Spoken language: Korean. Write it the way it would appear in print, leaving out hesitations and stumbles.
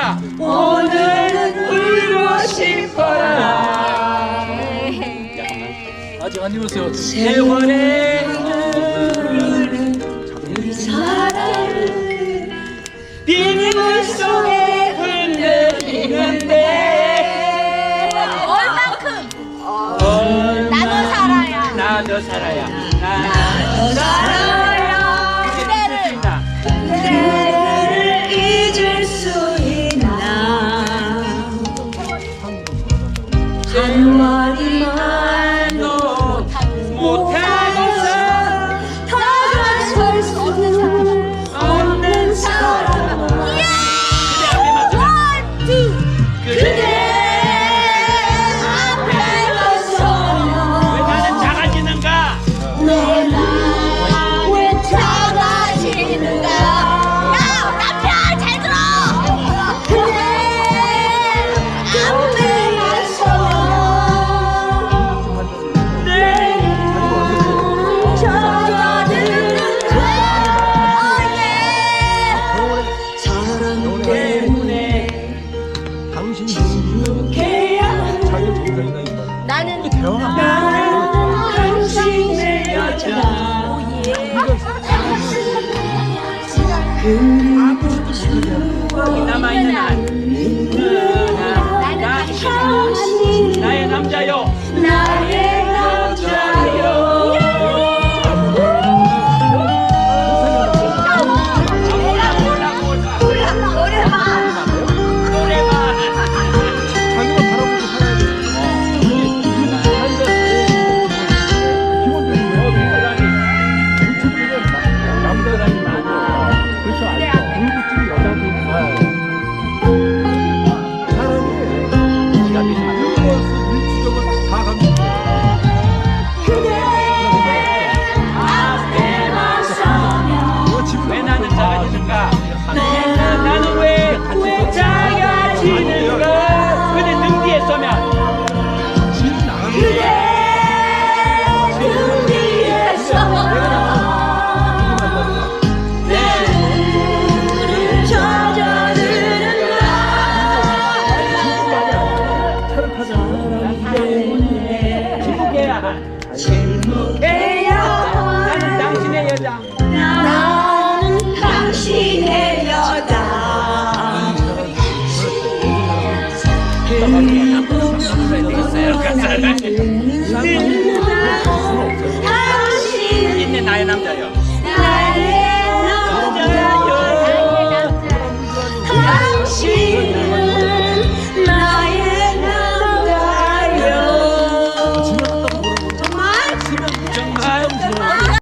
자, 오늘은 울고 싶어라. 아직 안 입었어요. 세월의 우리 사랑은 빗물 속에 흔들리는데 얼만큼 나도 살아야 나도 살아야 나도 살아야 그대를 잊을 수 있나 한마디만도 못하고서 다가설 수 없는 사람 그대 앞에 서면 왜 나는 작아지는가? 내가 왜 작아지는가 야 남편 잘 들어 그대 앞에 서면 젖어드는가 사랑 때문에 침묵해야 나는 당신의 여자 거기 남아있는 한 나의 남자요 나의 남자요 노래방 자기만 바라보고 살아야 돼. 기본적인 남자라는 말고 그렇죠 알죠. 공부집이 여자도 사람이 유머스 일치적을 다 갖고 그대 앞에 나서면 왜 나는 작아지는가? 나는 왜 작아지는가? 그대 등 뒤에 서면 집 나가는 그대 등 뒤에 서면 내를 젖어드는가 차를 타잖아. 침묵해야 한 침묵해야 나는 당신의 여자 나는 당신의 여자 되겠어요.